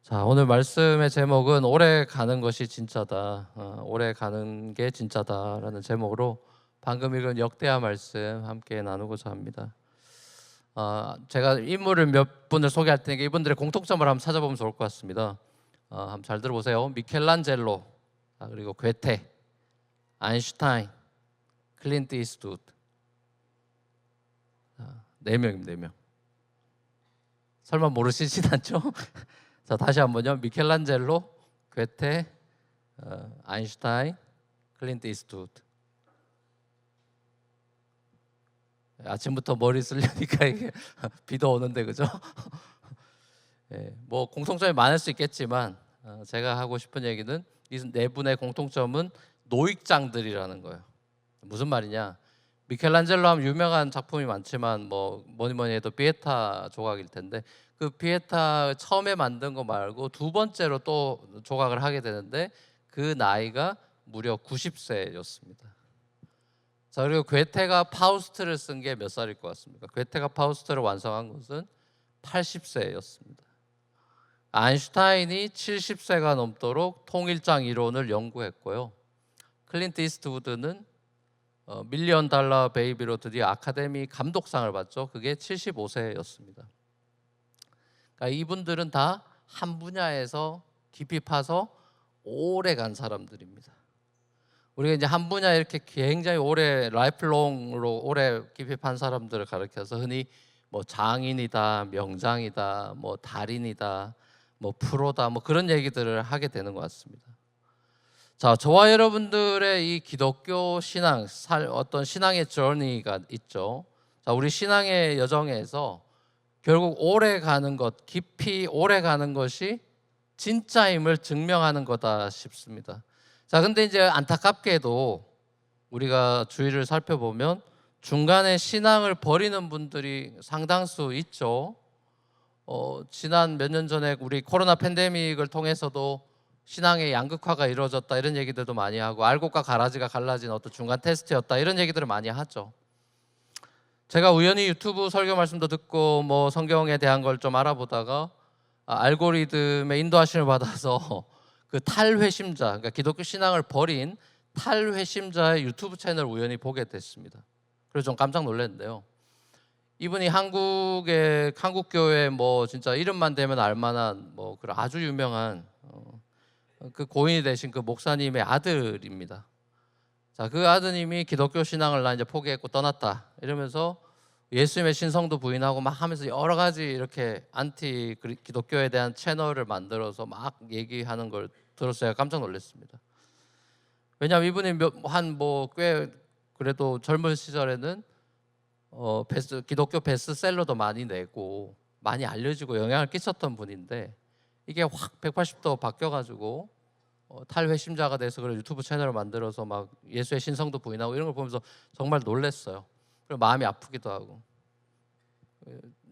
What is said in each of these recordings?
자, 오늘 말씀의 제목은 오래 가는 것이 진짜다. 오래 가는 게 진짜다라는 제목으로 방금 읽은 역대하 말씀 함께 나누고자 합니다. 제가 인물을 몇 분을 소개할 테니까 이분들의 공통점을 한번 찾아보면 좋을 것 같습니다. 한번 잘 들어보세요. 미켈란젤로, 그리고 괴테, 아인슈타인, 클린트 이스트우드. 네 명입니다. 4명. 설마 모르시진 않죠? 자, 다시 한번요. 미켈란젤로, 괴테, 아인슈타인, 클린트 이스트우드. 아침부터 머리 쓰려니까 이게 비도 오는데 그죠? 뭐 공통점이 많을 수 있겠지만 제가 하고 싶은 얘기는 이 네 분의 공통점은 노익장들이라는 거예요. 무슨 말이냐? 미켈란젤로 하면 유명한 작품이 많지만 뭐니 해도 피에타 조각일 텐데 그 피에타 처음에 만든 거 말고 두 번째로 또 조각을 하게 되는데 그 나이가 무려 90세였습니다. 자, 그리고 괴테가 파우스트를 쓴 게 몇 살일 것 같습니까? 괴테가 파우스트를 완성한 것은 80세였습니다. 아인슈타인이 70세가 넘도록 통일장 이론을 연구했고요. 클린트 이스트우드는 밀리언 달러 베이비로 드디어 아카데미 감독상을 받죠. 그게 75세였습니다. 그러니까 이분들은 다 한 분야에서 깊이 파서 오래 간 사람들입니다. 우리가 이제 한 분야에 이렇게 굉장히 오래 라이프롱으로 오래 깊이 판 사람들을 가리켜서 흔히 뭐 장인이다, 명장이다, 뭐 달인이다, 뭐 프로다, 뭐 그런 얘기들을 하게 되는 것 같습니다. 자, 저와 여러분들의 이 기독교 신앙, 어떤 신앙의 저니가 있죠. 자, 우리 신앙의 여정에서 결국 오래 가는 것, 깊이 오래 가는 것이 진짜임을 증명하는 거다 싶습니다. 자, 근데 이제 안타깝게도 우리가 주위를 살펴보면 중간에 신앙을 버리는 분들이 상당수 있죠. 지난 몇 년 전에 우리 코로나 팬데믹을 통해서도 신앙의 양극화가 이루어졌다 이런 얘기들도 많이 하고 알곡과 가라지가 갈라진 어떤 중간 테스트였다 이런 얘기들을 많이 하죠. 제가 우연히 유튜브 설교 말씀도 듣고 뭐 성경에 대한 걸 좀 알아보다가 알고리즘의 인도하심을 받아서 그 탈회심자, 그러니까 기독교 신앙을 버린 탈회심자의 유튜브 채널을 우연히 보게 됐습니다. 그래서 좀 깜짝 놀랐는데요. 이분이 한국 교회 뭐 진짜 이름만 대면 알만한 뭐 그런 아주 유명한 그 고인이 되신 그 목사님의 아들입니다. 자, 그 아드님이 기독교 신앙을 나 이제 포기했고 떠났다 이러면서 예수님의 신성도 부인하고 막 하면서 여러 가지 이렇게 안티 기독교에 대한 채널을 만들어서 막 얘기하는 걸 들어서 제가 깜짝 놀랐습니다. 왜냐하면 이분이 꽤 그래도 젊은 시절에는 기독교 베스트셀러도 많이 내고 많이 알려지고 영향을 끼쳤던 분인데 이게 확 180도 바뀌어가지고 탈회심자가 돼서 그런 유튜브 채널을 만들어서 막 예수의 신성도 부인하고 이런 걸 보면서 정말 놀랐어요. 그리고 마음이 아프기도 하고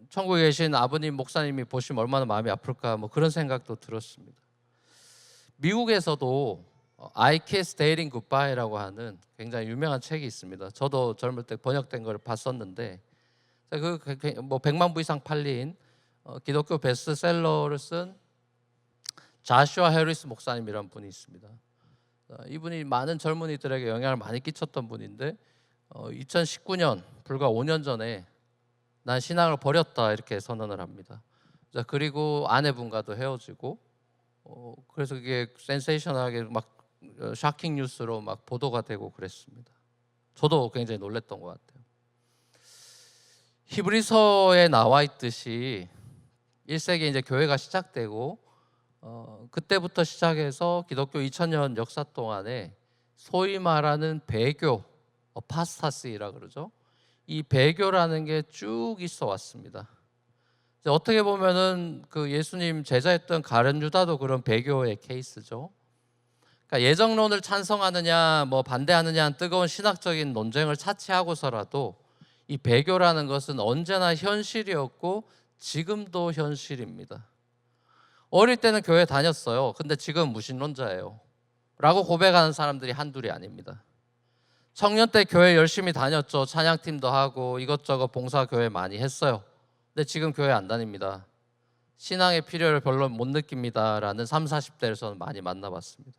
천국에 계신 아버님 목사님이 보시면 얼마나 마음이 아플까 뭐 그런 생각도 들었습니다. 미국에서도 I Kiss Dating Goodbye라고 하는 굉장히 유명한 책이 있습니다. 저도 젊을 때 번역된 걸 봤었는데 뭐 100만 부 이상 팔린 기독교 베스트셀러를 쓴 자슈아 해리스 목사님이라는 분이 있습니다. 이분이 많은 젊은이들에게 영향을 많이 끼쳤던 분인데 2019년 불과 5년 전에 난 신앙을 버렸다 이렇게 선언을 합니다. 자, 그리고 아내분과도 헤어지고 그래서 이게 센세이셔널하게 막 샤킹 뉴스로 막 보도가 되고 그랬습니다. 저도 굉장히 놀랐던 것 같아요. 히브리서에 나와 있듯이 1세기에 이제 교회가 시작되고 그때부터 시작해서 기독교 2000년 역사 동안에 소위 말하는 배교, 파스타시라 그러죠. 이 배교라는 게 쭉 있어 왔습니다. 어떻게 보면은 그 예수님 제자였던 가룟 유다도 그런 배교의 케이스죠. 그러니까 예정론을 찬성하느냐 뭐 반대하느냐는 뜨거운 신학적인 논쟁을 차치하고서라도 이 배교라는 것은 언제나 현실이었고 지금도 현실입니다. 어릴 때는 교회 다녔어요. 근데 지금 무신론자예요 라고 고백하는 사람들이 한둘이 아닙니다. 청년 때 교회 열심히 다녔죠. 찬양팀도 하고 이것저것 봉사교회 많이 했어요. 근데 지금 교회 안 다닙니다. 신앙의 필요를 별로 못 느낍니다라는 30, 40대에서는 많이 만나봤습니다.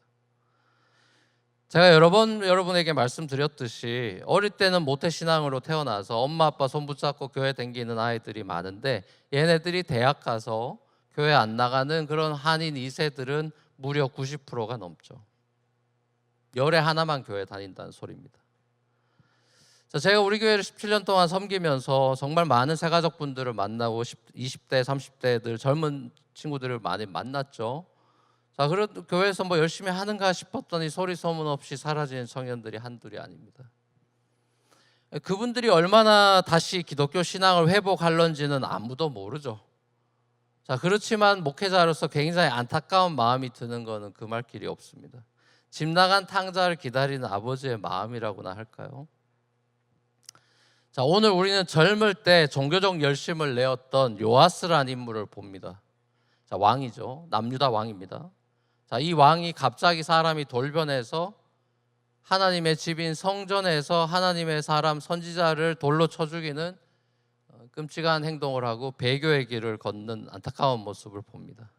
제가 여러 번 여러분에게 말씀드렸듯이 어릴 때는 모태신앙으로 태어나서 엄마 아빠 손 붙잡고 교회 다니는 아이들이 많은데 얘네들이 대학 가서 교회 안 나가는 그런 한인 2세들은 무려 90%가 넘죠. 열에 하나만 교회 다닌다는 소리입니다. 자, 제가 우리 교회를 17년 동안 섬기면서 정말 많은 새가족 분들을 만나고 20대, 30대들 젊은 친구들을 많이 만났죠. 자, 그래도 교회에서 뭐 열심히 하는가 싶었더니 소리 소문 없이 사라지는 청년들이 한둘이 아닙니다. 그분들이 얼마나 다시 기독교 신앙을 회복할런지는 아무도 모르죠. 자, 그렇지만 목회자로서 굉장히 안타까운 마음이 드는 것은 금할 길이 없습니다. 집 나간 탕자를 기다리는 아버지의 마음이라고나 할까요? 자, 오늘 우리는 젊을 때 종교적 열심을 내었던 요아스라는 인물을 봅니다. 자, 왕이죠. 남유다 왕입니다. 자, 이 왕이 갑자기 사람이 돌변해서 하나님의 집인 성전에서 하나님의 사람 선지자를 돌로 쳐 죽이는 끔찍한 행동을 하고 배교의 길을 걷는 안타까운 모습을 봅니다.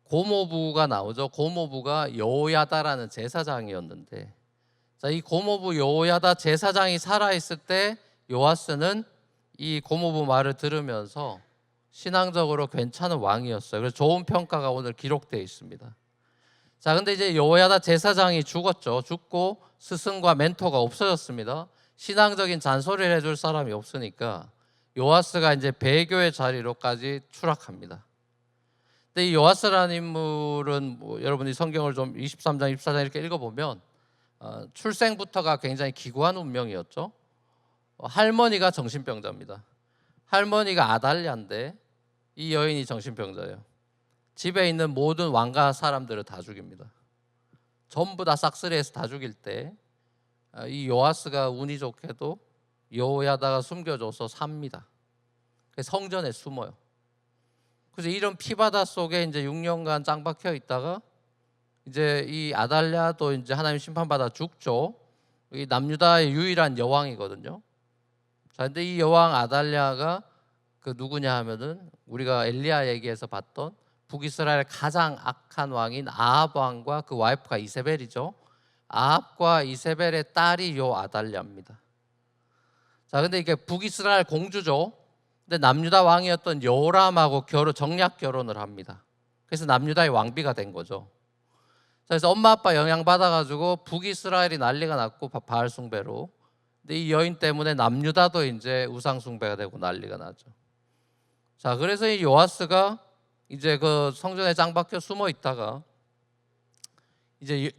고모부가 나오죠. 고모부가 여호야다라는 제사장이었는데, 자, 이 고모부 여호야다 제사장이 살아있을 때 요아스는 이 고모부 말을 들으면서 신앙적으로 괜찮은 왕이었어요. 그래서 좋은 평가가 오늘 기록되어 있습니다. 자, 근데 이제 여호야다 제사장이 죽었죠. 죽고 스승과 멘토가 없어졌습니다. 신앙적인 잔소리를 해줄 사람이 없으니까 요아스가 이제 배교의 자리로까지 추락합니다. 근데 이 요아스라는 인물은 뭐 여러분이 성경을 좀 23장, 24장 이렇게 읽어보면 출생부터가 굉장히 기구한 운명이었죠. 할머니가 정신병자입니다. 할머니가 아달랴인데 이 여인이 정신병자예요. 집에 있는 모든 왕가 사람들을 다 죽입니다. 전부 다 싹쓸이해서 다 죽일 때 이 요아스가 운이 좋게도 여호야다가 숨겨줘서 삽니다. 성전에 숨어요. 그래서 이런 피바다 속에 이제 6년간 짱 박혀 있다가 이제 이 아달랴도 이제 하나님 심판받아 죽죠. 이 남유다의 유일한 여왕이거든요. 자, 근데 이 여왕 아달랴가 그 누구냐 하면은 우리가 엘리야 얘기에서 봤던 북이스라엘 가장 악한 왕인 아합 왕과 그 와이프가 이세벨이죠. 아합과 이세벨의 딸이 요 아달랴입니다. 자, 근데 이게 북이스라엘 공주죠. 근데 남유다 왕이었던 여호람하고 정략 결혼을 합니다. 그래서 남유다의 왕비가 된 거죠. 그래서 엄마 아빠 영향받아가지고 북이스라엘이 난리가 났고 바알 숭배로. 근데 이 여인 때문에 남유다도 이제 우상 숭배가 되고 난리가 나죠. 자, 그래서 이 요아스가 이제 그 성전에 짱 박혀 숨어 있다가 이제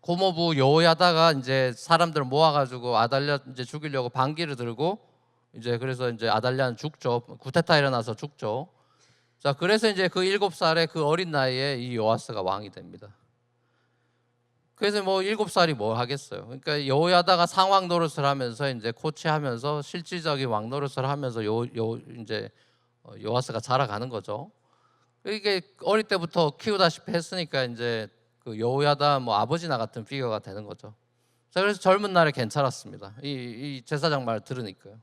고모부 여호야다가 이제 사람들 모아가지고 아달랴 이제 죽이려고 반기를 들고 이제 그래서 이제 아달랴는 죽죠. 쿠데타 일어나서 죽죠. 자, 그래서 이제 그 7살의 그 어린 나이에 이 요아스가 왕이 됩니다. 그래서 뭐 7살이 뭘 하겠어요. 그러니까 여호야다가 상왕 노릇을 하면서 이제 코치하면서 실질적인 왕 노릇을 하면서 이제 요아스가 자라가는 거죠. 이게 어릴 때부터 키우다시피 했으니까 이제 그 여호야다 뭐 아버지나 같은 피겨가 되는 거죠. 자, 그래서 젊은 날에 괜찮았습니다. 이 제사장 말 들으니까요.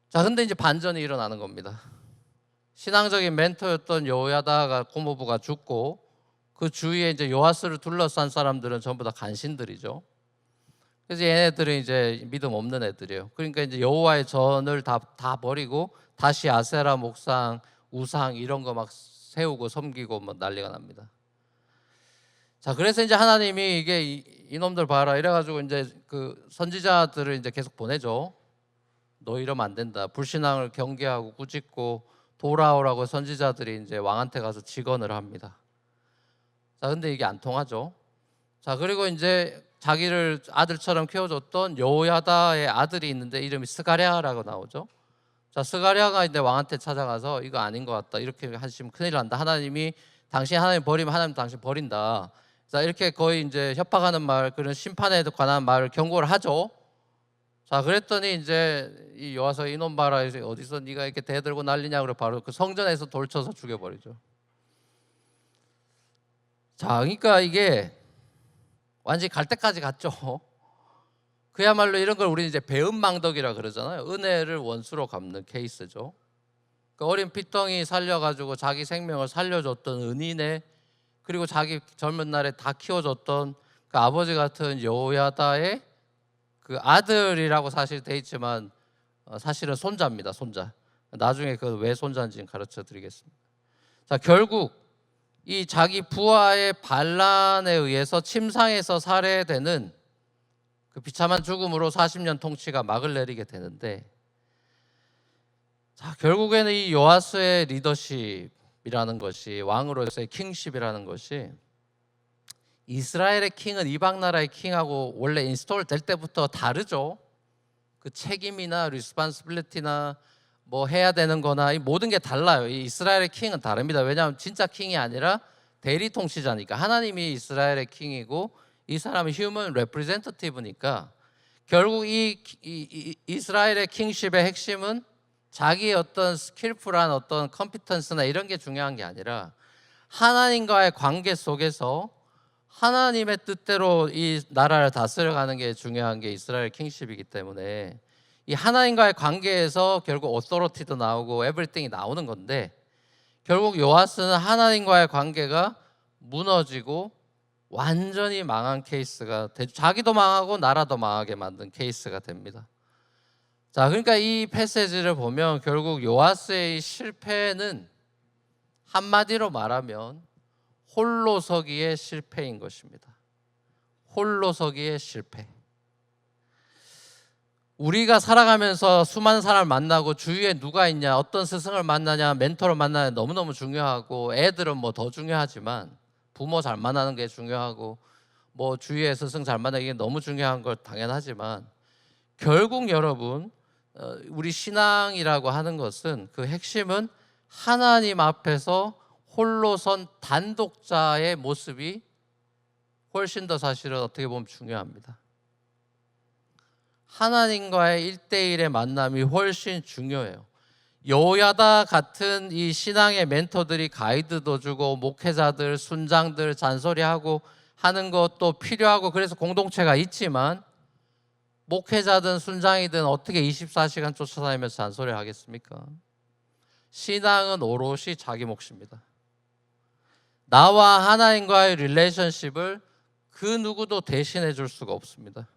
자, 근데 이제 반전이 일어나는 겁니다. 신앙적인 멘토였던 여호야다가 고모부가 죽고 그 주위에 이제 요아스를 둘러싼 사람들은 전부 다 간신들이죠. 그래서 얘네들은 이제 믿음 없는 애들이에요. 그러니까 이제 여호와의 전을 다 버리고 다시 아세라 목상, 우상 이런 거 막 세우고 섬기고 뭐 난리가 납니다. 자, 그래서 이제 하나님이 이게 이놈들 봐라 이래가지고 이제 그 선지자들을 이제 계속 보내죠. 너 이러면 안 된다. 불신앙을 경계하고 꾸짖고 돌아오라고 선지자들이 이제 왕한테 가서 직언을 합니다. 자, 근데 이게 안 통하죠. 자, 그리고 이제 자기를 아들처럼 키워줬던 여호야다의 아들이 있는데 이름이 스가랴라고 나오죠. 자, 스가랴가 이제 왕한테 찾아가서 이거 아닌 것 같다. 이렇게 하시면 큰일 난다. 하나님이 당신 하나님 버리면 하나님 당신 버린다. 자, 이렇게 거의 이제 협박하는 말, 그런 심판에 관한 말을 경고를 하죠. 자, 그랬더니 이제 이 요아서 이놈 봐라. 어디서 네가 이렇게 대들고 난리냐. 그래 바로 그 성전에서 돌쳐서 죽여버리죠. 자, 그러니까 이게 완전히 갈 때까지 갔죠. 그야말로 이런 걸 우리는 이제 배은망덕이라 그러잖아요. 은혜를 원수로 갚는 케이스죠. 그 어린 피덩이 살려가지고 자기 생명을 살려줬던 은인의, 그리고 자기 젊은 날에 다 키워줬던 그 아버지 같은 여호야다의 그 아들이라고 사실 돼 있지만 사실은 손자입니다. 손자. 나중에 그 왜 손자인지 가르쳐 드리겠습니다. 자, 결국 이 자기 부하의 반란에 의해서 침상에서 살해되는 그 비참한 죽음으로 40년 통치가 막을 내리게 되는데, 자, 결국에는 이 요아스의 리더십이라는 것이, 왕으로서의 킹십이라는 것이, 이스라엘의 킹은 이방 나라의 킹하고 원래 인스톨 될 때부터 다르죠. 그 책임이나 리스폰시빌리티나 뭐 해야 되는 거나 이 모든 게 달라요. 이 이스라엘의 킹은 다릅니다. 왜냐하면 진짜 킹이 아니라 대리 통치자니까. 하나님이 이스라엘의 킹이고 이 사람은 휴먼 레프레젠터티브니까, 결국 이 이스라엘의 킹십의 핵심은 자기의 어떤 스킬풀한 어떤 컴피턴스나 이런 게 중요한 게 아니라 하나님과의 관계 속에서 하나님의 뜻대로 이 나라를 다스려가는 게 중요한 게 이스라엘 킹십이기 때문에, 이 하나님과의 관계에서 결국 오토리티도 나오고 에브리띵이 나오는 건데, 결국 요아스는 하나님과의 관계가 무너지고 완전히 망한 케이스가 자기도 망하고 나라도 망하게 만든 케이스가 됩니다. 자, 그러니까 이 패시지를 보면 결국 요아스의 실패는 한마디로 말하면 홀로 서기의 실패인 것입니다. 홀로 서기의 실패. 우리가 살아가면서 수많은 사람을 만나고 주위에 누가 있냐, 어떤 스승을 만나냐, 멘토를 만나냐 너무너무 중요하고, 애들은 뭐 더 중요하지만 부모 잘 만나는 게 중요하고 뭐 주위에 스승 잘 만나는 게 너무 중요한 걸 당연하지만, 결국 여러분 우리 신앙이라고 하는 것은 그 핵심은 하나님 앞에서 홀로 선 단독자의 모습이 훨씬 더 사실은 어떻게 보면 중요합니다. 하나님과의 1대1의 만남이 훨씬 중요해요. 여호야다 같은 이 신앙의 멘토들이 가이드도 주고 목회자들, 순장들 잔소리하고 하는 것도 필요하고, 그래서 공동체가 있지만 목회자든 순장이든 어떻게 24시간 쫓아다니면서 잔소리를 하겠습니까? 신앙은 오롯이 자기 몫입니다. 나와 하나님과의 릴레이션십을 그 누구도 대신해 줄 수가 없습니다.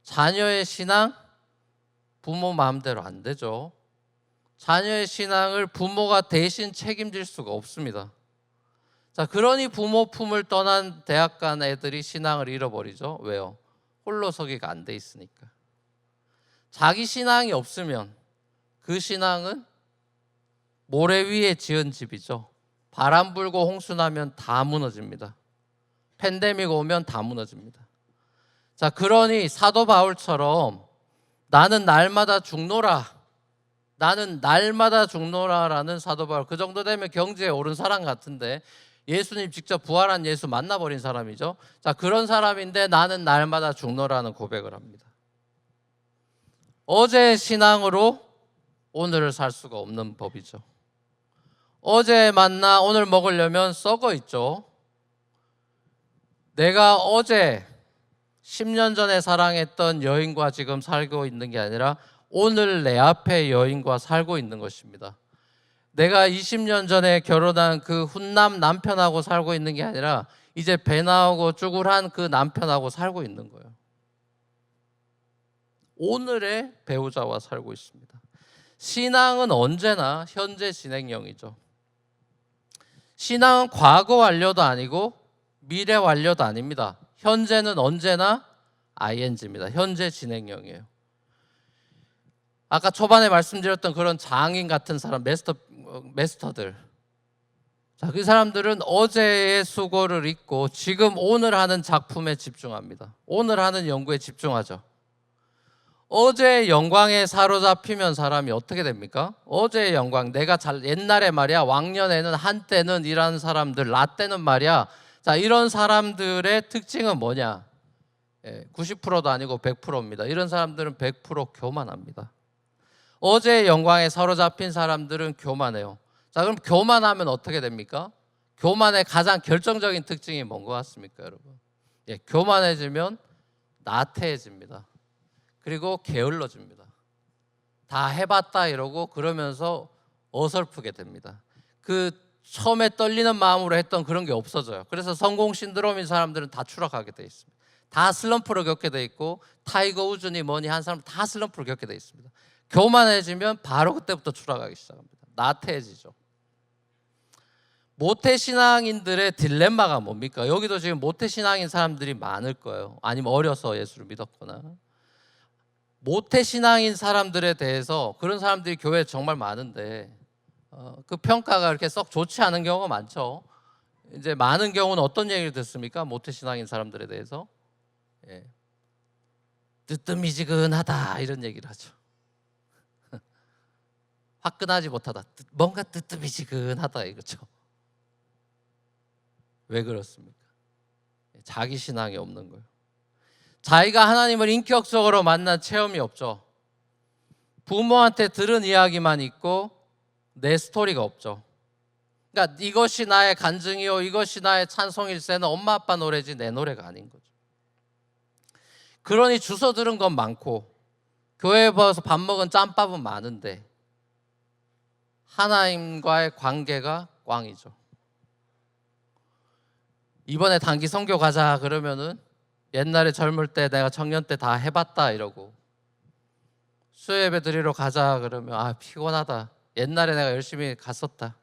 자녀의 신앙, 부모 마음대로 안 되죠. 자녀의 신앙을 부모가 대신 책임질 수가 없습니다. 자, 그러니 부모 품을 떠난 대학 간 애들이 신앙을 잃어버리죠. 왜요? 홀로 서기가 안 돼 있으니까. 자기 신앙이 없으면 그 신앙은 모래 위에 지은 집이죠. 바람 불고 홍수 나면 다 무너집니다. 팬데믹 오면 다 무너집니다. 자, 그러니 사도 바울처럼 나는 날마다 죽노라, 나는 날마다 죽노라라는 사도 바울, 그 정도 되면 경지에 오른 사람 같은데, 예수님 직접 부활한 예수 만나버린 사람이죠. 자, 그런 사람인데 나는 날마다 죽노라는 고백을 합니다. 어제의 신앙으로 오늘을 살 수가 없는 법이죠. 어제 만나 오늘 먹으려면 썩어 있죠. 내가 어제 10년 전에 사랑했던 여인과 지금 살고 있는 게 아니라 오늘 내 앞에 여인과 살고 있는 것입니다. 내가 20년 전에 결혼한 그 훈남 남편하고 살고 있는 게 아니라 이제 배 나오고 쭈글한 그 남편하고 살고 있는 거예요. 오늘의 배우자와 살고 있습니다. 신앙은 언제나 현재 진행형이죠. 신앙은 과거 완료도 아니고 미래 완료도 아닙니다. 현재는 언제나 ing입니다. 현재 진행형이에요. 아까 초반에 말씀드렸던 그런 장인 같은 사람, 메스터들. 자, 그 사람들은 어제의 수고를 잊고 지금 오늘 하는 작품에 집중합니다. 오늘 하는 연구에 집중하죠. 어제의 영광에 사로잡히면 사람이 어떻게 됩니까? 어제의 영광, 내가 옛날에 말이야, 왕년에는 한때는 이라는 사람들, 라떼는 말이야. 자, 이런 사람들의 특징은 뭐냐? 90%도 아니고 100%입니다. 이런 사람들은 100% 교만합니다. 어제의 영광에 사로잡힌 사람들은 교만해요. 자, 그럼 교만하면 어떻게 됩니까? 교만의 가장 결정적인 특징이 뭔 것 같습니까, 여러분? 교만해지면 나태해집니다. 그리고 게을러집니다. 다 해봤다 이러고, 그러면서 어설프게 됩니다. 그 처음에 떨리는 마음으로 했던 그런 게 없어져요. 그래서 성공 신드롬인 사람들은 다 추락하게 돼 있습니다. 다 슬럼프를 겪게 돼 있고, 타이거 우즈니 뭐니 한 사람 다 슬럼프를 겪게 돼 있습니다. 교만해지면 바로 그때부터 추락하기 시작합니다. 나태해지죠. 모태신앙인들의 딜레마가 뭡니까? 여기도 지금 모태신앙인 사람들이 많을 거예요. 아니면 어려서 예수를 믿었거나. 모태신앙인 사람들에 대해서, 그런 사람들이 교회에 정말 많은데 그 평가가 그렇게 썩 좋지 않은 경우가 많죠. 이제 많은 경우는 어떤 얘기를 듣습니까? 모태신앙인 사람들에 대해서 뜨뜻미지근하다 이런 얘기를 하죠. 화끈하지 못하다, 뭔가 뜨뜻미지근하다 이거죠. 왜 그렇습니까? 자기 신앙이 없는 거예요. 자기가 하나님을 인격적으로 만난 체험이 없죠. 부모한테 들은 이야기만 있고 내 스토리가 없죠. 그러니까 이것이 나의 간증이요, 이것이 나의 찬송일세는 엄마 아빠 노래지 내 노래가 아닌 거죠. 그러니 주워 들은 건 많고 교회에 와서 밥 먹은 짬밥은 많은데 하나님과의 관계가 꽝이죠. 이번에 단기 선교 가자 그러면은 옛날에 젊을 때 내가 청년 때 다 해봤다 이러고, 수요예배 드리러 가자 그러면 아 피곤하다, 옛날에 내가 열심히 갔었다,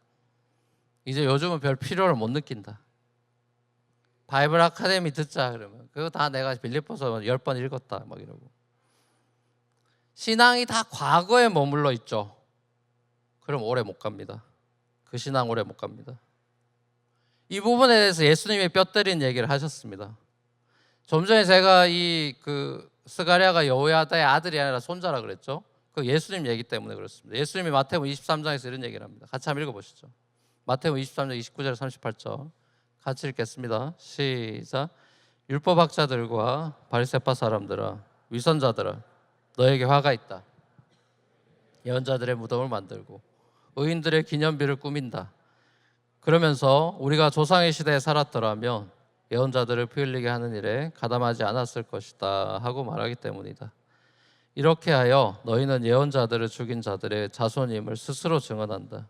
이제 요즘은 별 필요를 못 느낀다. 바이블 아카데미 듣자 그러면 그거 다 내가 빌립보서 10번 읽었다 막 이러고. 신앙이 다 과거에 머물러 있죠. 그럼 오래 못 갑니다. 그 신앙 오래 못 갑니다. 이 부분에 대해서 예수님이 뼈 때린 얘기를 하셨습니다. 좀 전에 제가 스가랴가 여호야다의 아들이 아니라 손자라 그랬죠. 그 예수님 얘기 때문에 그렇습니다. 예수님이 마태복음 23장에서 이런 얘기를 합니다. 같이 한번 읽어보시죠. 마태복음 23장 29절 38절 같이 읽겠습니다. 시작. 율법학자들과 바리새파 사람들아, 위선자들아, 너에게 화가 있다. 예언자들의 무덤을 만들고 의인들의 기념비를 꾸민다. 그러면서 우리가 조상의 시대에 살았더라면 예언자들을 피 흘리게 하는 일에 가담하지 않았을 것이다 하고 말하기 때문이다. 이렇게 하여 너희는 예언자들을 죽인 자들의 자손임을 스스로 증언한다.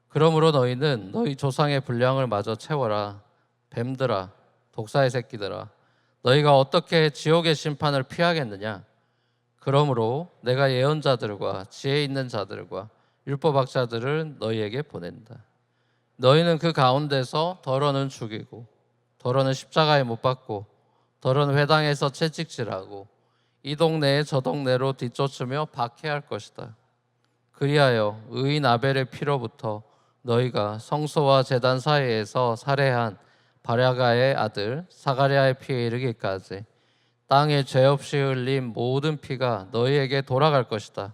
그러므로 너희는 너희 조상의 분량을 마저 채워라. 뱀들아, 독사의 새끼들아, 너희가 어떻게 지옥의 심판을 피하겠느냐? 그러므로 내가 예언자들과 지혜 있는 자들과 율법학자들을 너희에게 보낸다. 너희는 그 가운데서 더러는 죽이고 더러는 십자가에 못 박고 더러는 회당에서 채찍질하고 이 동네에 저 동네로 뒤쫓으며 박해할 것이다. 그리하여 의인 아벨의 피로부터 너희가 성소와 제단 사이에서 살해한 바랴가의 아들 사가랴의 피에 이르기까지 땅에 죄 없이 흘린 모든 피가 너희에게 돌아갈 것이다.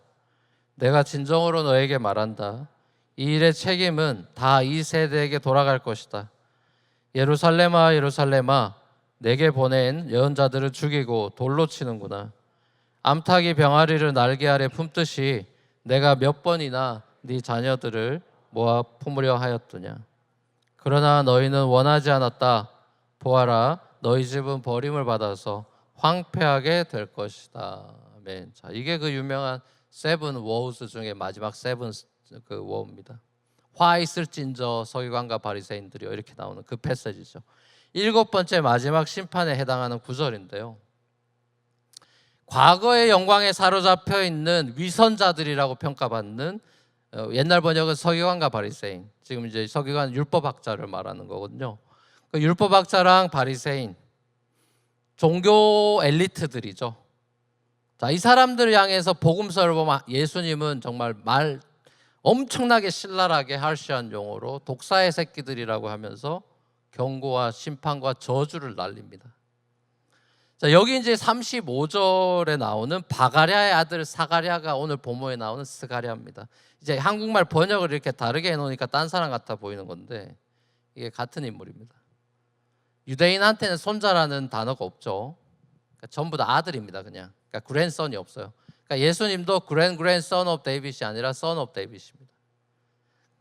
내가 진정으로 너에게 말한다. 이 일의 책임은 다 이 세대에게 돌아갈 것이다. 예루살렘아 예루살렘아, 내게 보낸 예언자들을 죽이고 돌로 치는구나. 암탉이 병아리를 날개 아래 품듯이 내가 몇 번이나 네 자녀들을 모아 품으려 하였더냐. 그러나 너희는 원하지 않았다. 보아라, 너희 집은 버림을 받아서 황폐하게 될 것이다. 아멘. 자, 이게 그 유명한 세븐 워우스 중에 마지막 세븐 그 워입니다. 화 있을진저 서기관과 바리새인들이여, 이렇게 나오는 그 패시지죠. 7번째 마지막 심판에 해당하는 구절인데요. 과거의 영광에 사로잡혀 있는 위선자들이라고 평가받는, 옛날 번역은 서기관과 바리새인, 지금 이제 서기관 율법학자를 말하는 거거든요. 그 율법학자랑 바리새인, 종교 엘리트들이죠. 자, 이 사람들을 향해서 복음서를 보면 예수님은 정말 말 엄청나게 신랄하게 harsh한 용어로 독사의 새끼들이라고 하면서 경고와 심판과 저주를 날립니다. 자, 여기 이제 35절에 나오는 바가랴의 아들 사가랴가 오늘 본문에 나오는 스가랴입니다. 이제 한국말 번역을 이렇게 다르게 해놓으니까 딴 사람 같아 보이는 건데 이게 같은 인물입니다. 유대인한테는 손자라는 단어가 없죠. 그러니까 전부 다 아들입니다. 그냥. 그러니까 그랜선이 없어요. 그러니까 예수님도 그랜선 오브 데이빗이 아니라 선 오브 데이빗입니다.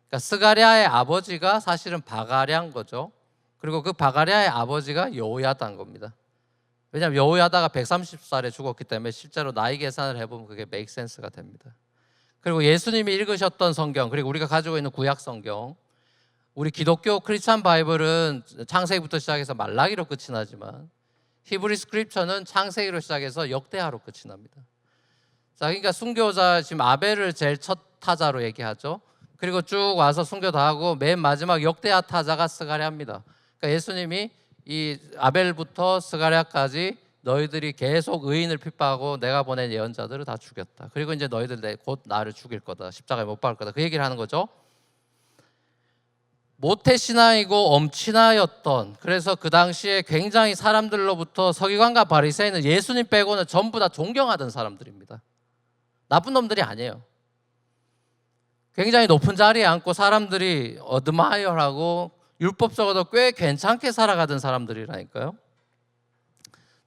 그러니까 스가랴의 아버지가 사실은 바가랴인 거죠. 그리고 그 바가랴의 아버지가 여호야다인 겁니다. 왜냐하면 여호야다가 130살에 죽었기 때문에 실제로 나이 계산을 해보면 그게 make sense가 됩니다. 그리고 예수님이 읽으셨던 성경, 그리고 우리가 가지고 있는 구약 성경, 우리 기독교 크리스찬 바이블은 창세기부터 시작해서 말라기로 끝이 나지만 히브리 스크립처는 창세기로 시작해서 역대하로 끝이 납니다. 자, 그러니까 순교자 지금 아벨을 제일 첫 타자로 얘기하죠. 그리고 쭉 와서 순교 다 하고 맨 마지막 역대하 타자가 스가랴입니다. 그러니까 예수님이 이 아벨부터 스가랴까지 너희들이 계속 의인을 핍박하고 내가 보낸 예언자들을 다 죽였다. 그리고 이제 너희들 곧 나를 죽일 거다. 십자가에 못 박을 거다. 그 얘기를 하는 거죠. 모태신앙이고 엄친아였던, 그래서 그 당시에 굉장히 사람들로부터 서기관과 바리새인은 예수님 빼고는 전부 다 존경하던 사람들입니다. 나쁜 놈들이 아니에요. 굉장히 높은 자리에 앉고 사람들이 어드마이어하고 율법적으로도 꽤 괜찮게 살아가던 사람들이라니까요.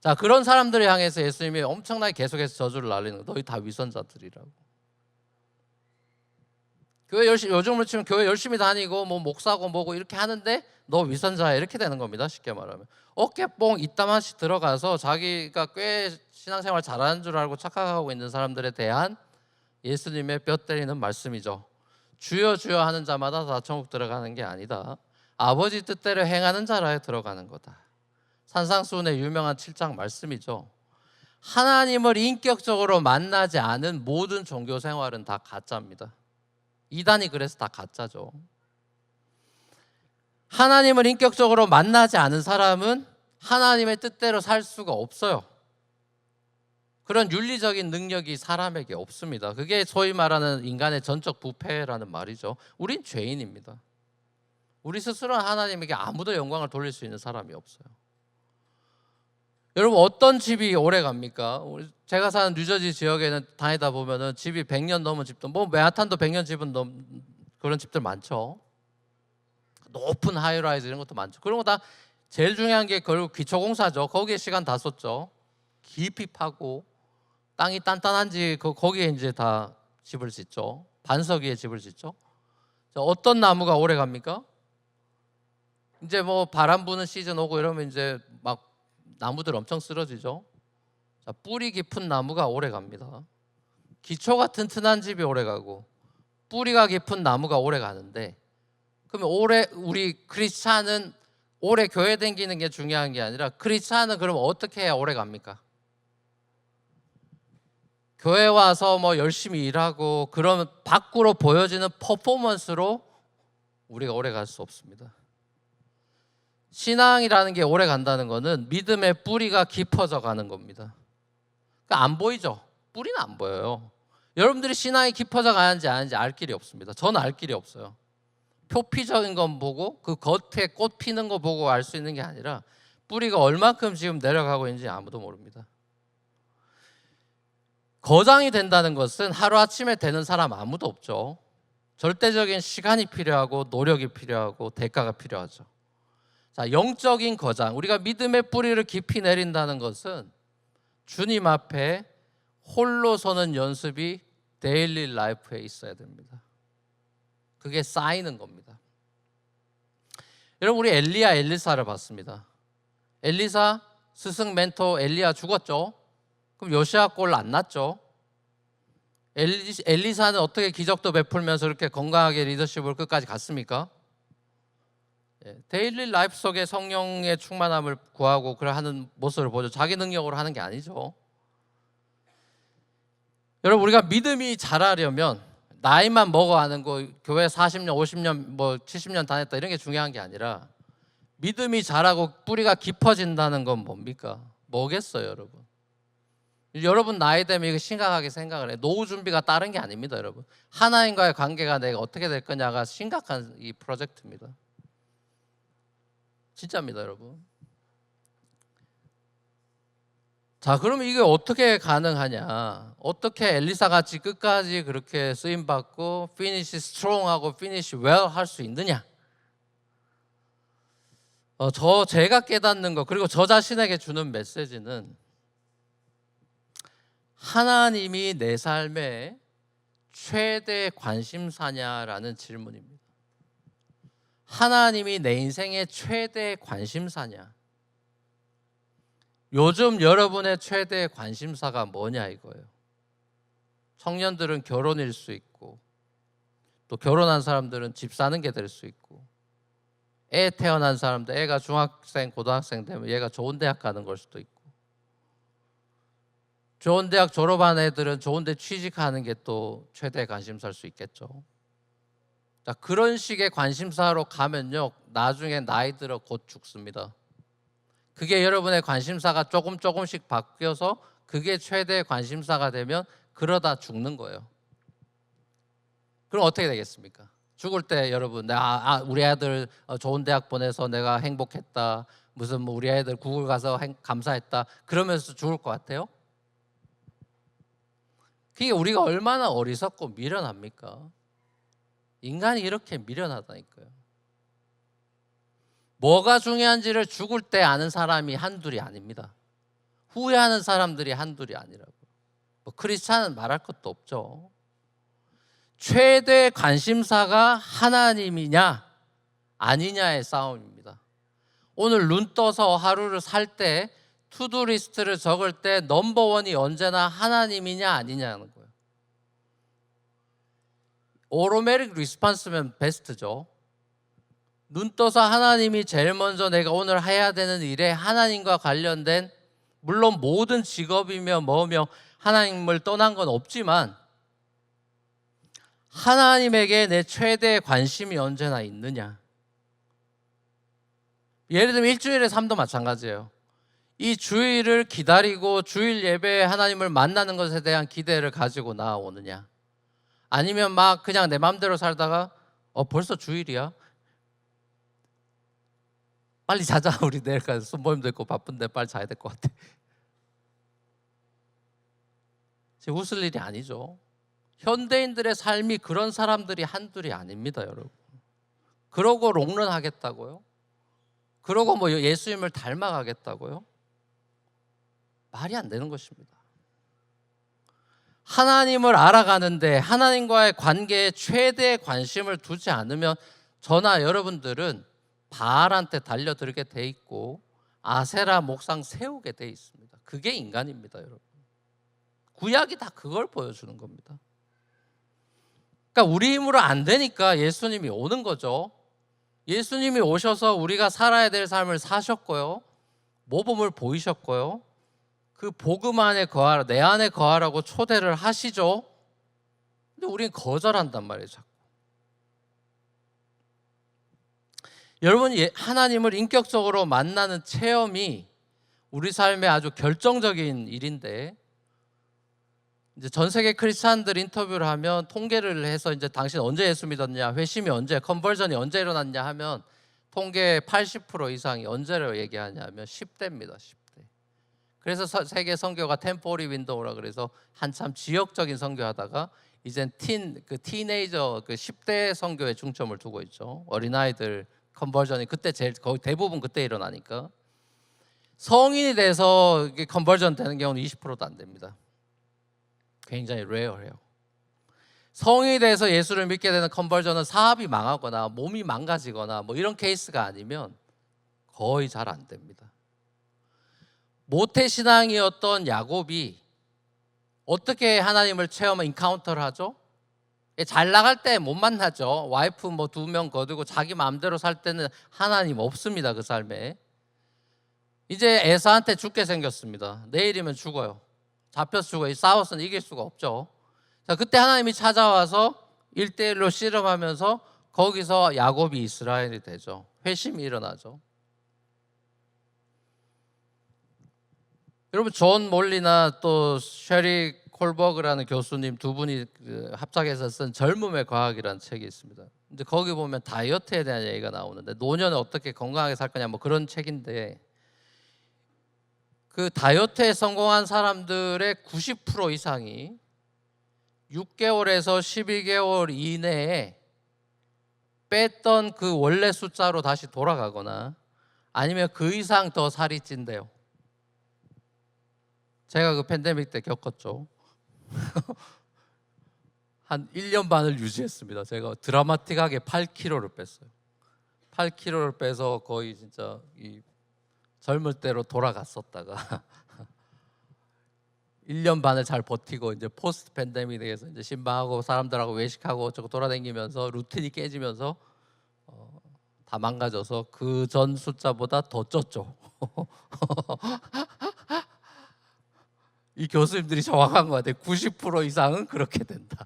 자, 그런 사람들을 향해서 예수님이 엄청나게 계속해서 저주를 날리는 거예요. 너희 다 위선자들이라고. 교회 열심히, 요즘으로 치면 교회 열심히 다니고 뭐 목사고 뭐고 이렇게 하는데 너 위선자야, 이렇게 되는 겁니다. 쉽게 말하면 어깨뽕 이따만씩 들어가서 자기가 꽤 신앙생활 잘하는 줄 알고 착각하고 있는 사람들에 대한 예수님의 뼈 때리는 말씀이죠. 주여 주여 하는 자마다 다 천국 들어가는 게 아니다. 아버지 뜻대로 행하는 자라에 들어가는 거다. 산상수훈의 유명한 7장 말씀이죠. 하나님을 인격적으로 만나지 않은 모든 종교 생활은 다 가짜입니다. 이단이 그래서 다 가짜죠. 하나님을 인격적으로 만나지 않은 사람은 하나님의 뜻대로 살 수가 없어요. 그런 윤리적인 능력이 사람에게 없습니다. 그게 소위 말하는 인간의 전적 부패라는 말이죠. 우린 죄인입니다. 우리 스스로는 하나님에게 아무도 영광을 돌릴 수 있는 사람이 없어요. 여러분, 어떤 집이 오래 갑니까? 제가 사는 뉴저지 지역에는 다니다 보면은 집이 100년 넘은 집도, 뭐 맨하탄도 100년 집은 그런 집들 많죠. 높은 하이라이즈 이런 것도 많죠. 그런 거 다 제일 중요한 게 결국 기초공사죠. 거기에 시간 다 썼죠. 깊이 파고 땅이 단단한지 거기에 이제 다 집을 짓죠. 반석 위에 집을 짓죠. 자, 어떤 나무가 오래 갑니까? 이제 뭐 바람 부는 시즌 오고 이러면 이제 막 나무들 엄청 쓰러지죠. 자, 뿌리 깊은 나무가 오래 갑니다. 기초가 튼튼한 집이 오래 가고 뿌리가 깊은 나무가 오래 가는데, 그러면 우리 크리스찬은 오래 교회 다니는 게 중요한 게 아니라 크리스찬은 그럼 어떻게 해야 오래 갑니까? 교회 와서 뭐 열심히 일하고 그러면 밖으로 보여지는 퍼포먼스로 우리가 오래 갈 수 없습니다. 신앙이라는 게 오래 간다는 거는 믿음의 뿌리가 깊어져 가는 겁니다. 그러니까 안 보이죠? 뿌리는 안 보여요. 여러분들이 신앙이 깊어져 가는지 아닌지 알 길이 없습니다. 저는 알 길이 없어요. 표피적인 건 보고 그 겉에 꽃 피는 거 보고 알 수 있는 게 아니라 뿌리가 얼만큼 지금 내려가고 있는지 아무도 모릅니다. 거장이 된다는 것은 하루아침에 되는 사람 아무도 없죠. 절대적인 시간이 필요하고 노력이 필요하고 대가가 필요하죠. 자, 영적인 거장, 우리가 믿음의 뿌리를 깊이 내린다는 것은 주님 앞에 홀로 서는 연습이 데일리 라이프에 있어야 됩니다. 그게 쌓이는 겁니다. 여러분, 우리 엘리야 엘리사를 봤습니다. 엘리사 스승 멘토 엘리야 죽었죠. 그럼 요시야 꼴 안 났죠. 엘리사는 어떻게 기적도 베풀면서 이렇게 건강하게 리더십을 끝까지 갔습니까? 데일리 라이프 속에 성령의 충만함을 구하고 그걸 하는 모습을 보죠. 자기 능력으로 하는 게 아니죠. 여러분, 우리가 믿음이 자라려면 나이만 먹어가는 거, 교회 40년, 50년, 뭐 70년 다녔다 이런 게 중요한 게 아니라 믿음이 자라고 뿌리가 깊어진다는 건 뭡니까? 뭐겠어요, 여러분? 여러분 나이 되면 이거 심각하게 생각을 해요. 노후 준비가 다른 게 아닙니다, 여러분. 하나님과의 관계가 내가 어떻게 될 거냐가 심각한 이 프로젝트입니다. 진짜입니다, 여러분. 자, 그럼 이게 어떻게 가능하냐? 어떻게 엘리사 같이 끝까지 그렇게 쓰임 받고 피니시 스트롱하고 피니시 웰 할 수 있느냐? 제가 깨닫는 거, 그리고 저 자신에게 주는 메시지는 하나님이 내 삶의 최대 관심사냐라는 질문입니다. 하나님이 내 인생의 최대 관심사냐? 요즘 여러분의 최대 관심사가 뭐냐 이거예요. 청년들은 결혼일 수 있고, 또 결혼한 사람들은 집 사는 게 될 수 있고, 애 태어난 사람들, 애가 중학생, 고등학생 되면 얘가 좋은 대학 가는 걸 수도 있고, 좋은 대학 졸업한 애들은 좋은 데 취직하는 게 또 최대 관심사일 수 있겠죠. 자, 그런 식의 관심사로 가면요, 나중에 나이 들어 곧 죽습니다. 그게 여러분의 관심사가 조금씩 바뀌어서 그게 최대 관심사가 되면 그러다 죽는 거예요. 그럼 어떻게 되겠습니까? 죽을 때 여러분, 우리 아들 좋은 대학 보내서 내가 행복했다, 무슨 뭐 우리 애들 구글 가서 감사했다, 그러면서 죽을 것 같아요? 그게 우리가 얼마나 어리석고 미련합니까? 인간이 이렇게 미련하다니까요. 뭐가 중요한지를 죽을 때 아는 사람이 한둘이 아닙니다. 후회하는 사람들이 한둘이 아니라고. 뭐 크리스찬은 말할 것도 없죠. 최대 관심사가 하나님이냐 아니냐의 싸움입니다. 오늘 눈 떠서 하루를 살 때 투두 리스트를 적을 때 넘버원이 언제나 하나님이냐 아니냐는 거예요. 오토매틱 리스폰스면 베스트죠. 눈 떠서 하나님이 제일 먼저 내가 오늘 해야 되는 일에 하나님과 관련된, 물론 모든 직업이며 뭐며 하나님을 떠난 건 없지만 하나님에게 내 최대 관심이 언제나 있느냐. 예를 들면 일주일의 삶도 마찬가지예요. 이 주일을 기다리고 주일 예배에 하나님을 만나는 것에 대한 기대를 가지고 나오느냐, 아니면 막 그냥 내 마음대로 살다가 벌써 주일이야? 빨리 자자. 우리 내일까지 손모임도 있고 바쁜데 빨리 자야 될 것 같아. 지금 웃을 일이 아니죠. 현대인들의 삶이 그런 사람들이 한둘이 아닙니다, 여러분. 그러고 롱런 하겠다고요? 그러고 뭐 예수님을 닮아가겠다고요? 말이 안 되는 것입니다. 하나님을 알아가는데 하나님과의 관계에 최대의 관심을 두지 않으면 저나 여러분들은 바알한테 달려들게 돼 있고 아세라 목상 세우게 돼 있습니다. 그게 인간입니다, 여러분. 구약이 다 그걸 보여주는 겁니다. 그러니까 우리 힘으로 안 되니까 예수님이 오는 거죠. 예수님이 오셔서 우리가 살아야 될 삶을 사셨고요, 모범을 보이셨고요, 그 복음 안에 거하라, 내 안에 거하라고 초대를 하시죠. 근데 우리는 거절한단 말이에요, 자꾸. 여러분, 하나님을 인격적으로 만나는 체험이 우리 삶의 아주 결정적인 일인데, 이제 전 세계 크리스찬들 인터뷰를 하면 통계를 해서 이제 당신 언제 예수 믿었냐, 회심이 언제, 컨버전이 언제 일어났냐 하면 통계 80% 이상이 언제로 얘기하냐면 10대입니다. 10대. 그래서 세계 선교가 템포리 윈도우라 그래서 한참 지역적인 선교하다가 이젠 티네이저 10대 선교에 중점을 두고 있죠. 어린아이들 컨버전이 그때 거의 대부분 그때 일어나니까. 성인이 돼서 컨버전 되는 경우는 20%도 안 됩니다. 굉장히 레어해요. 성인이 돼서 예수를 믿게 되는 컨버전은 사업이 망하거나 몸이 망가지거나 뭐 이런 케이스가 아니면 거의 잘 안 됩니다. 모태신앙이었던 야곱이 어떻게 하나님을 체험하고 인카운터를 하죠? 잘 나갈 때 못 만나죠. 와이프 뭐 2명 거두고 자기 마음대로 살 때는 하나님 없습니다, 그 삶에. 이제 에사한테 죽게 생겼습니다. 내일이면 죽어요. 잡혀서 죽어요. 싸워서는 이길 수가 없죠. 자, 그때 하나님이 찾아와서 1대1로 씨름하면서 거기서 야곱이 이스라엘이 되죠. 회심이 일어나죠. 여러분, 존 몰리나 또 셰리 콜버그라는 교수님 두 분이 합작해서 쓴 젊음의 과학이라는 책이 있습니다. 근데 거기 보면 다이어트에 대한 얘기가 나오는데, 노년에 어떻게 건강하게 살 거냐 뭐 그런 책인데, 그 다이어트에 성공한 사람들의 90% 이상이 6개월에서 12개월 이내에 뺐던 그 원래 숫자로 다시 돌아가거나 아니면 그 이상 더 살이 찐대요. 제가 그 팬데믹 때 겪었죠. 한 1년 반을 유지했습니다. 제가 드라마틱하게 8kg를 뺐어요. 8kg를 빼서 거의 진짜 이 젊을 때로 돌아갔었다가 1년 반을 잘 버티고 이제 포스트 팬데믹에서 이제 신방하고 사람들하고 외식하고 저거 돌아다니면서 루틴이 깨지면서 다 망가져서 그 전 숫자보다 더 쪘죠. 이 교수님들이 정확한 것 같아요. 90% 이상은 그렇게 된다.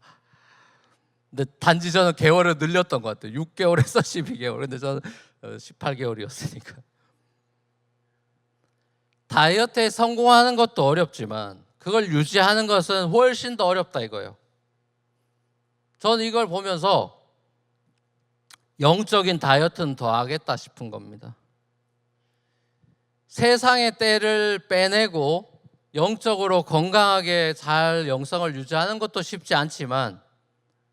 근데 단지 저는 개월을 늘렸던 것 같아요. 6개월에서 12개월. 근데 저는 18개월이었으니까. 다이어트에 성공하는 것도 어렵지만 그걸 유지하는 것은 훨씬 더 어렵다 이거예요. 저는 이걸 보면서 영적인 다이어트는 더 하겠다 싶은 겁니다. 세상의 때를 빼내고 영적으로 건강하게 잘 영성을 유지하는 것도 쉽지 않지만,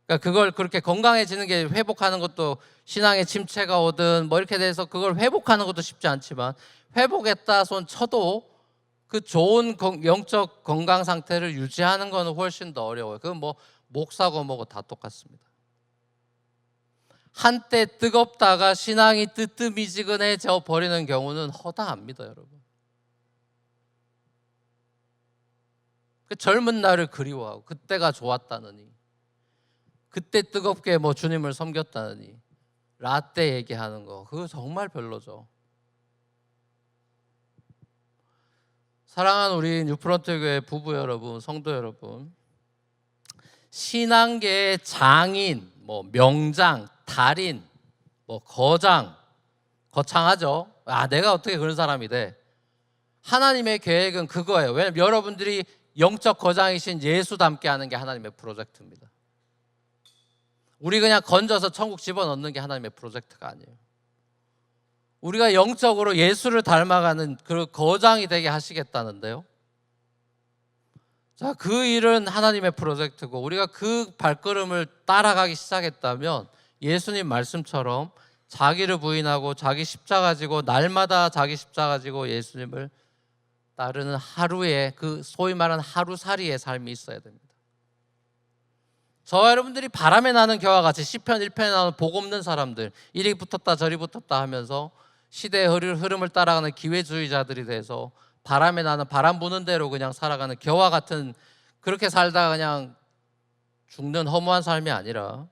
그러니까 그걸 그렇게 건강해지는 게 회복하는 것도 신앙의 침체가 오든 뭐 이렇게 돼서 그걸 회복하는 것도 쉽지 않지만, 회복했다 손 쳐도 그 좋은 영적 건강 상태를 유지하는 거는 훨씬 더 어려워요. 그건 뭐 목사고 뭐고 다 똑같습니다. 한때 뜨겁다가 신앙이 뜨뜻미지근해져 버리는 경우는 허다합니다, 여러분. 그 젊은 날을 그리워하고 그때가 좋았다느니, 그때 뜨겁게 뭐 주님을 섬겼다느니 라떼 얘기하는 거, 그거 정말 별로죠. 사랑하는 우리 뉴프런트 교회 부부 여러분, 성도 여러분, 신앙계의 장인, 뭐 명장, 달인, 뭐 거장, 거창하죠. 내가 어떻게 그런 사람이 돼? 하나님의 계획은 그거예요. 왜냐면 여러분들이 영적 거장이신 예수 닮게 하는 게 하나님의 프로젝트입니다. 우리 그냥 건져서 천국 집어넣는 게 하나님의 프로젝트가 아니에요. 우리가 영적으로 예수를 닮아가는 그 거장이 되게 하시겠다는데요. 자, 그 일은 하나님의 프로젝트고, 우리가 그 발걸음을 따라가기 시작했다면 예수님 말씀처럼 자기를 부인하고 자기 십자가 지고 날마다 자기 십자가 지고 예수님을 따르는 하루의, 그 소위 말하는 하루살이의 삶이 있어야 됩니다. 저와 여러분들이 바람에 나는 겨와 같이 시편 1편에 나오는 복 없는 사람들, 이리 붙었다 저리 붙었다 하면서 시대의 흐름을 따라가는 기회주의자들이 돼서 바람에 나는, 바람 부는 대로 그냥 살아가는 겨와 같은, 그렇게 살다가 그냥 죽는 허무한 삶이 아니라,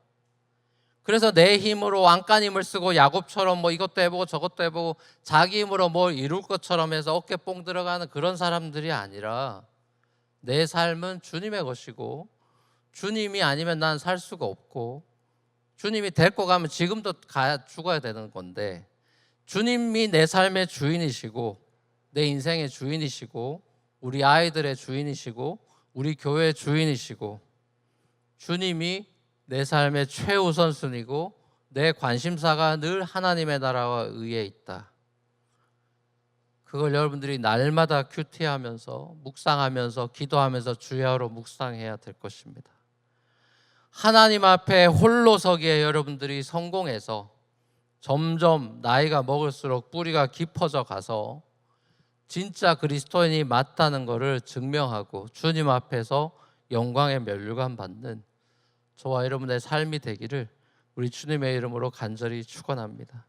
그래서 내 힘으로 안간힘을 쓰고 야곱처럼 뭐 이것도 해보고 저것도 해보고 자기 힘으로 뭘 이룰 것처럼 해서 어깨 뽕 들어가는 그런 사람들이 아니라, 내 삶은 주님의 것이고 주님이 아니면 난 살 수가 없고, 주님이 데리고 가면 지금도 죽어야 되는 건데, 주님이 내 삶의 주인이시고 내 인생의 주인이시고 우리 아이들의 주인이시고 우리 교회의 주인이시고, 주님이 내 삶의 최우선순위고 내 관심사가 늘 하나님의 나라와 의에 있다. 그걸 여러분들이 날마다 큐티하면서 묵상하면서 기도하면서 주야로 묵상해야 될 것입니다. 하나님 앞에 홀로 서기에 여러분들이 성공해서 점점 나이가 먹을수록 뿌리가 깊어져 가서 진짜 그리스도인이 맞다는 것을 증명하고 주님 앞에서 영광의 면류관 받는 저와 여러분의 삶이 되기를 우리 주님의 이름으로 간절히 축원합니다.